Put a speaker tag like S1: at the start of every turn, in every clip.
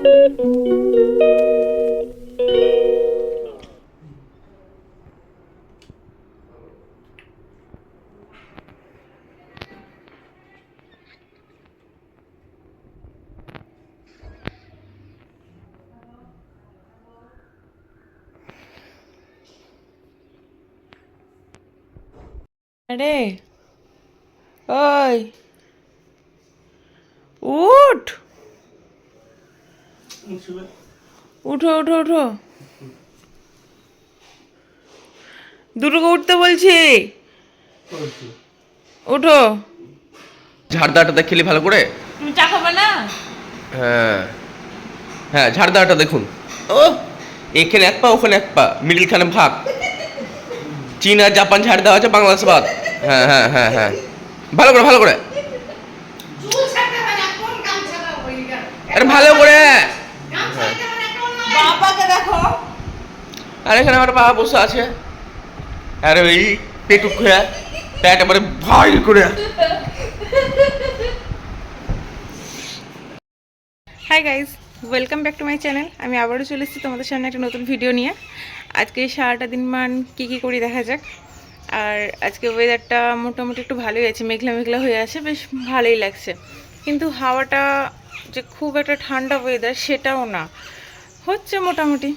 S1: আরে ওই উঠ, উঠো উঠো উঠো, দুটোকে উঠতে বলছি, উঠো।
S2: ঝাড় দাওয়াটা খেলি ভালো করে।
S1: তুমি চা খাবে না?
S2: হ্যাঁ হ্যাঁ, ঝাড় দাওয়াটা দেখুন। ও এখানে এক পা, ওখানে এক পা, মিডিলখানে ভাগ। চীন আর জাপান ঝাড় দেওয়া আছে, বাংলাদেশ বাদ। হ্যাঁ হ্যাঁ হ্যাঁ হ্যাঁ, ভালো করে ভালো করে, আরে ভালো করে।
S1: বাবাকে দেখো।
S2: আর এখানে আমার বাবা বসে আছে, আরে ওই পেটুক হয়ে প্যাট এবারে ভাই করে।
S1: Hi guys, welcome back to my channel. আমি আবারও চলে এসেছি তোমাদের সামনে একটা নতুন ভিডিও নিয়ে। আজকে সারাটা দিন মান কী করি দেখা যাক। আর আজকে ওয়েদারটা মোটামুটি একটু ভালোই আছে, মেঘলা মেঘলা হয়ে আছে, বেশ ভালোই লাগছে। কিন্তু হাওয়াটা যে খুব একটা ঠান্ডা ওয়েদার সেটাও না, হচ্ছে মোটামুটি।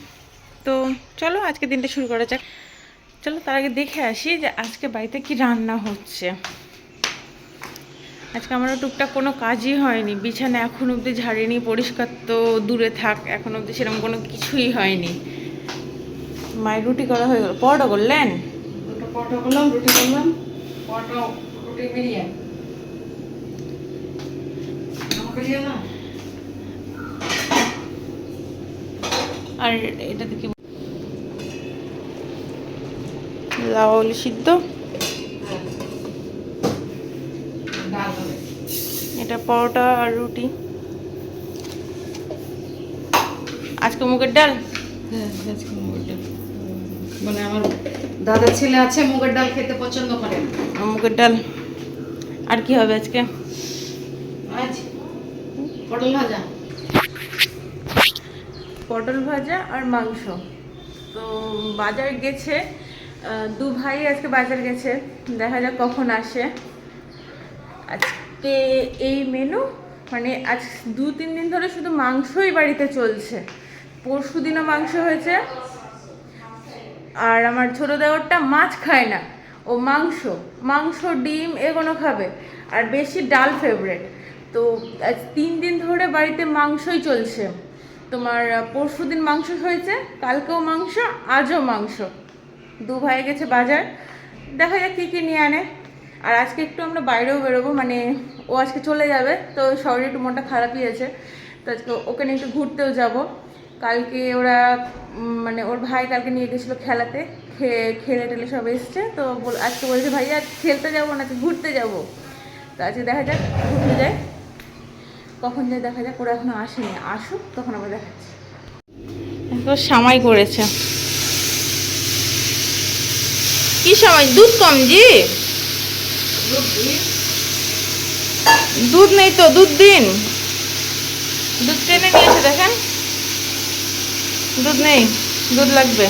S1: তো চলো আজকে দিনটা শুরু করা যাক। চলো তার আগে দেখে আসি যে আজকে বাড়িতে কি রান্না হচ্ছে। আজকে আমারও টুকটাক কোনো কাজই হয়নি, বিছানা এখন অবধি ঝাড়িনি, পরিষ্কার তো দূরে থাক, এখন অবধি সেরকম কোনো কিছুই হয়নি। মায়ের রুটি করা হয়ে গেল, পরোটা করলেন?
S3: দুটো পরোটা করলাম, রুটি করলাম, পরোটা রুটি বেরিয়ে আমাকে দিয়ে না।
S1: আর এটাতে কি লাউল সিদ্ধ,
S3: ডাল হবে।
S1: এটা পরোটা আর রুটি। আজকে মুগের ডাল।
S3: হ্যাঁ, আজকে মুগের ডাল। মানে আমার দাদা ছেলে আছে, মুগের ডাল খেতে পছন্দ করে না।
S1: মুগের ডাল। আর কি হবে আজকে?
S3: আজ পটল ভাজা।
S1: পটল ভাজা আর মাংস। তো বাজার গেছে, দু ভাই আজকে বাজার গেছে, দেখা যাক কখন আসে। আজকে এই মেনু, মানে আজ 2-3 দিন ধরে শুধু মাংসই বাড়িতে চলছে। পরশু দিনও মাংস হয়েছে। আর আমার ছোটো দেওরটা মাছ খায় না, ও মাংস মাংস ডিম এগুলো খাবে, আর বেশি ডাল ফেভারেট। তো আজ 3 দিন ধরে বাড়িতে মাংসই চলছে। তোমার পরশু দিন মাংস হয়েছে, কালকেও মাংস, আজও মাংস। দু ভাই গেছে বাজার, দেখা যাক কী কী নিয়ে আনে। আর আজকে একটু আমরা বাইরেও বেরোবো, মানে ও আজকে চলে যাবে, তো শরীরে একটু মনটা খারাপই আছে। তো আজকে ওকে নিয়ে একটু ঘুরতেও যাব। কালকে ওরা মানে ওর ভাই কালকে নিয়ে গেছিলো খেলাতে, খেলে টেলে সব এসছে। তো আজকে বলেছে ভাইয়া খেলতে যাবো না, ঘুরতে যাবো। তো আজকে দেখা যাক ঘুরতে যাই, কখন যাই দেখা যাক। ওরা এখনো আসেনি, আসুক তখন আবার দেখাচ্ছি। সামাই করেছে কি সময়? দুধ কম জি, দুধ নেই তো, দুধ দিন। দুধ টেনে নিয়েছে দেখেন, দুধ নেই, দুধ লাগবে।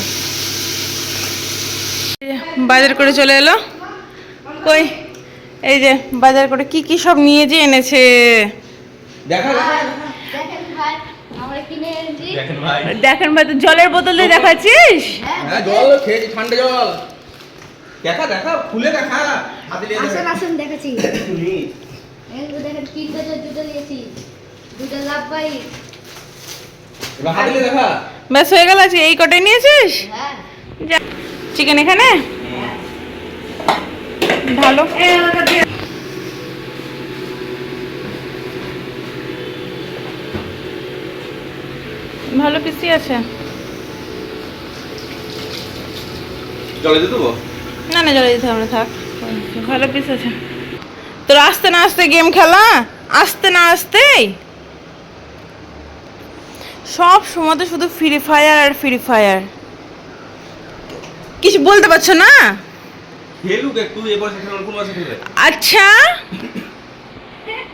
S1: বাজার করে চলে এলো, কই এই যে বাজার করে কি কি সব নিয়ে যে এনেছে। দেখেন ভাই, তো জলের বোতল দিয়ে দেখাচ্ছিস?
S2: জল খেয়ে ঠান্ডা জল দেখা দেখা খুলে দেখা, হাতে নিয়ে
S4: আসুন আসুন দেখাচ্ছি। এই দেখেন তিনটা দুটো দিয়েছি, দুটো লাভ পাই।
S2: এবার হাতে নিয়ে দেখা।
S1: ব্যাস হয়ে গেল, আজকে এই কটাই নিয়েছিস?
S4: হ্যাঁ,
S1: চিকেন এখানে ভালো, ভালো পিসি আছে।
S2: জলে দিয়ে দেবো?
S1: না না, জলে দিতে হবে না, থাক, ভালো পিস আছে। তোর আসতে না আসতে গেম খেলা, আসতে না আসতেই সব সময় তো শুধু ফ্রি ফায়ার আর ফ্রি ফায়ার, কিছু বলতে পারছো না?
S2: খেলুক একটু, এবার সেখানে কোন মাসে খেলবে?
S1: আচ্ছা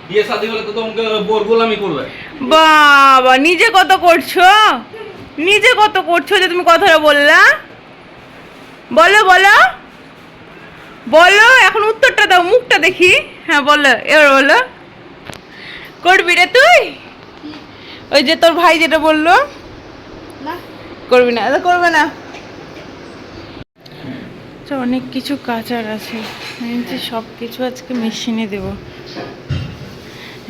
S5: বিয়ে শাদী হলে তো তোমাকে বোর গোলামি করবে।
S1: বাবা নিজে কত করছো, নিজে কত করছো যে তুমি কথাটা বললা? বলো বলো বলো, এখন উত্তরটা দাও, মুখটা দেখি। হ্যাঁ বলো, এবার বলো। করবি রে তুই? ওই যে তোর ভাই যেটা বললো
S4: না
S1: করবি না? এটা করবে না। তো অনেক কিছু কাচার আছে, সব কিছু আজকে মেশিনে দেব।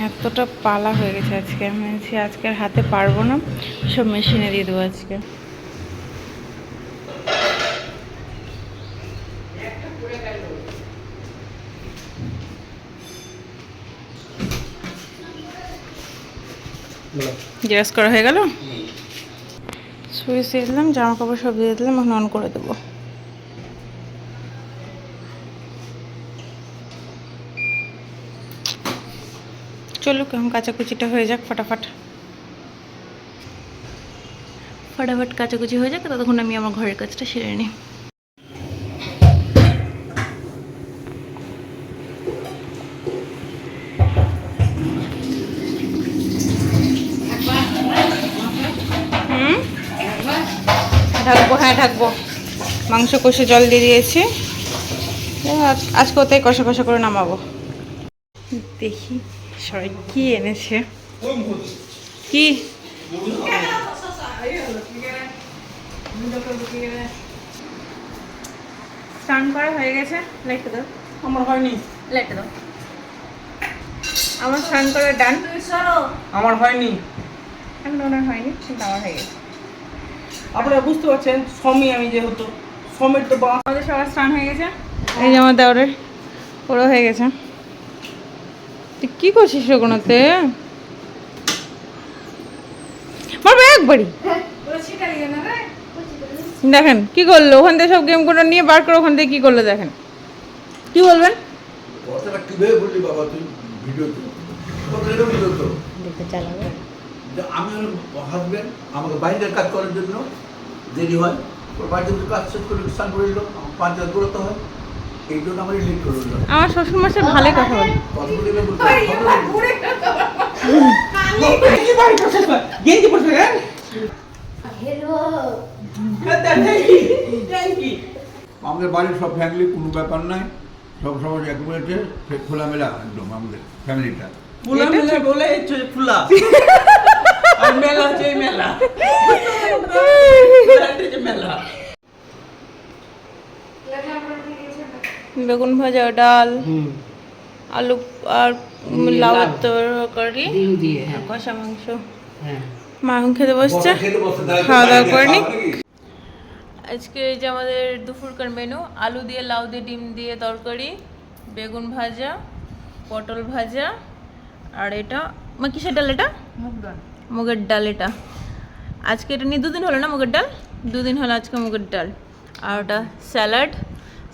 S1: এতটা পালা হয়ে গেছে আজকে, আমি আজকে আর হাতে পারবো না, সব মেশিনে দিয়ে দেবো আজকে। জেরক্স করা হয়ে গেল, সুইচ দিয়ে দিলাম, জামা কাপড় সব দিয়ে দিলাম, এখন অন করে দেবো। চলুক, এখন কাচাকুচিটা হয়ে যাক ফটাফট ফটাফট কাচাকুচি হয়ে যাক, ততক্ষণ আমি আমার ঘরের কাজটা সেরে নিই। ঢাকবো, হ্যাঁ ঢাকবো। মাংস কষে জল দিয়ে দিয়েছি, আজকে ওটাই কষা কষা করে নামাবো। দেখি সবাই কি এনেছে। কি স্নান করা হয়ে গেছে? লাইটটা দাও।
S5: আমার হয়নি।
S1: লাইটটা দাও। আমার স্নান করা ডান।
S5: আমার হয়নি।
S1: এখন ওনার হয়নি, কিন্তু আমার হয়ে গেছে।
S5: আপনারা বুঝতে পারছেন, স্বামী আমি যেহেতু স্বামীর তো বা
S1: আমাদের সবার স্নান হয়ে গেছে। এই যে আমার দেওরের পুরো হয়ে গেছে। তুই কি করছিস ওগুলোতে? মারবে একবারই। দেখেন কি করলো, ওখান থেকে সব গেমগুলো নিয়ে বার করে ওখান থেকে কি করলো দেখেন। কি বলবেন?
S6: কথাটা কিভাবে বললি বাবা তুই ভিডিওতে? কথাটা ভিডিও তো
S4: দেখতে চালাবো।
S6: যে আমি হাজবেন্ড আমাকে বাইরের কাজ করার জন্য দেরি হয়, ওর বাড়িতে কাজ শেষ করে স্নান করে এলো, আমার 5 হাজার দৌড়াতে হয়, এই জন্য আমার লেট করে দিল।
S1: আমার শ্বশুর মশাই ভালোই কথা বলে।
S6: কতগুলো বলতে
S5: গেঞ্জি পড়ছে কেন?
S4: হ্যালো
S6: আমাদের বাড়ির সব ফ্যামিলি কোনো ব্যাপার নাই, সব সময় একেবারে খোলামেলা একদম আমাদের ফ্যামিলিটা।
S5: ফুলা মেলা বলে ফুলা আর মেলা হচ্ছে এই মেলা। মেলা
S1: বেগুন ভাজা, ডাল, আলু আর লাউয়ের তরকারি,
S3: ডিম দিয়ে,
S1: আর কষা মাংস।
S3: হ্যাঁ
S1: মা এখন খেতে বসছে,
S6: খেতে বসতে দাঁড়াতে
S1: খাওয়া দাওয়া
S6: পারি না,
S1: করে নি।
S6: খাওয়া নাকি?
S1: আজকে এই যে আমাদের দুপুরকার মেনু, আলু দিয়ে লাউ দিয়ে ডিম দিয়ে তরকারি, বেগুন ভাজা, পটল ভাজা, আর এটা কিসের ডাল? এটা মুগের ডাল। এটা আজকে এটা নিয়ে 2 দিন হলো না, মুগের ডাল 2 দিন হলো আজকে মুগের ডাল। আর ওটা স্যালাড,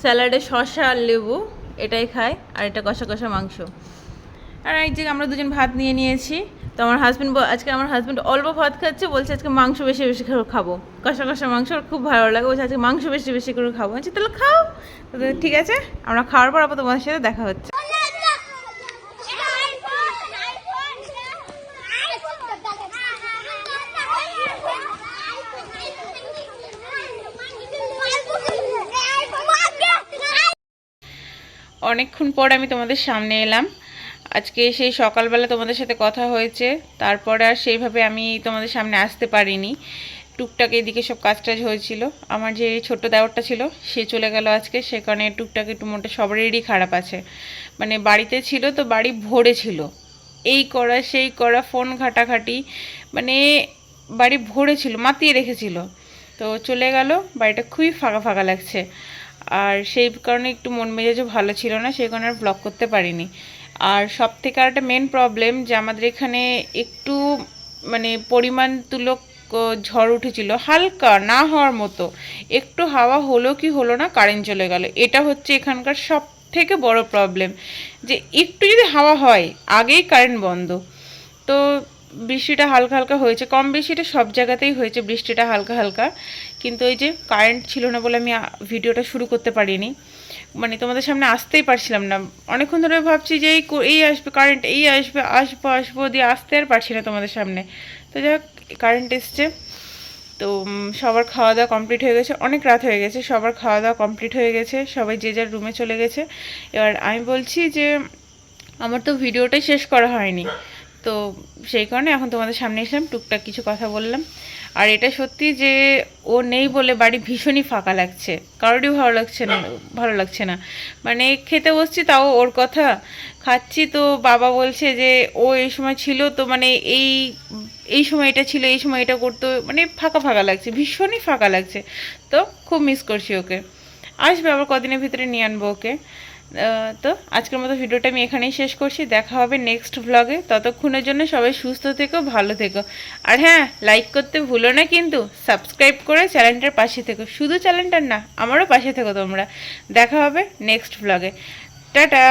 S1: স্যালাডে শসা আর লেবু, এটাই খাই। আর এটা কষা কষা মাংস। আর এই যে আমরা দুজন ভাত নিয়ে নিয়েছি। তো আমার হাজব্যান্ড আজকে আমার হাজব্যান্ড অল্প ভাত খাচ্ছে, বলছে আজকে মাংস বেশি বেশি করে খাবো, কষা কষা মাংস ওর খুব ভালো লাগে, বলছে আজকে মাংস বেশি বেশি করে খাবো। বলছি তাহলে খাও। তো ঠিক আছে, আমরা খাওয়ার পর আবার তোমার সাথে দেখা হচ্ছে। অনেকক্ষণ পর আমি তোমাদের সামনে এলাম। আজকে সেই সকালবেলা তোমাদের সাথে কথা হয়েছে, তারপরে আর সেইভাবে আমি তোমাদের সামনে আসতে পারিনি। টুকটাক এদিকে সব কাজ টাজ হয়েছিল। আমার যে ছোট্ট দেওরটা ছিল সে চলে গেল আজকে, সে কারণে টুকটাক একটু মনটা সবারই খারাপ আছে। মানে বাড়িতে ছিল তো বাড়ি ভরে ছিল, এই করা সেই করা, ফোন ঘাটাঘাটি, মানে বাড়ি ভরে ছিল, মাতিয়ে রেখেছিল। তো চলে গেল, বাড়িটা খুবই ফাঁকা ফাঁকা লাগছে। আর সেই কারণে একটু মন মেজাজও ভালো ছিল না, সেই কারণে আর ব্লগ করতে পারিনি। আর সব থেকে আর একটা মেন প্রবলেম যে আমাদের এখানে একটু মানে পরিমাণ তুলক ঝড় উঠেছিল, হালকা না হওয়ার মতো, একটু হাওয়া হলো কি হলো না, কারেন্ট চলে গেল। এটা হচ্ছে এখানকার সব থেকে বড় প্রবলেম, যে একটু যদি হাওয়া হয় আগেই কারেন্ট বন্ধ। তো বৃষ্টিটা হালকা হালকা হয়েছে, কম বেশিটা সব জায়গাতেই হয়েছে বৃষ্টিটা হালকা হালকা, কিন্তু ওই যে কারেন্ট ছিল না বলে আমি ভিডিওটা শুরু করতে পারিনি। মানে তোমাদের সামনে আসতেই পারছিলাম না। অনেকক্ষণ ধরে ভাবছি যে এই আসবে কারেন্ট, এই আসবে, আসবো দিয়ে আসতে আর পারছি না তোমাদের সামনে। তো যাই হোক কারেন্ট এসছে। তো সবার খাওয়া দাওয়া কমপ্লিট হয়ে গেছে, অনেক রাত হয়ে গেছে, সবার খাওয়া দাওয়া কমপ্লিট হয়ে গেছে, সবাই যে যার রুমে চলে গেছে। এবার আমি বলছি যে আমার তো ভিডিওটাই শেষ করা হয়নি, তো সেই কারণে এখন তোমাদের সামনে এসলাম, টুকটাক কিছু কথা বললাম। আর এটা সত্যি যে ও নেই বলে বাড়ি ভীষণই ফাঁকা লাগছে, কারোরই ভালো লাগছে না। মানে খেতে বসছি তাও ওর কথা খাচ্ছি, তো বাবা বলছে যে ও এই সময় ছিল তো, মানে এই সময় এটা ছিল, এই সময় এটা করতো, মানে ফাঁকা ফাঁকা লাগছে, ভীষণই ফাঁকা লাগছে। তো খুব মিস করছি ওকে। আসবে আবার কদিনের ভিতরে নিয়ে আনবো ওকে। তো আজকের মতো ভিডিওটা আমি এখানেই শেষ করছি, দেখা হবে নেক্সট ভ্লগে। ততক্ষণের জন্য সবাই সুস্থ থেকো, ভালো থেকো। আর হ্যাঁ, লাইক করতে ভুলো না কিন্তু, সাবস্ক্রাইব করে চ্যানেলটার পাশে থেকো, শুধু চ্যানেলটার না আমারও পাশে থেকো তোমরা। দেখা হবে নেক্সট ভ্লগে। টাটা।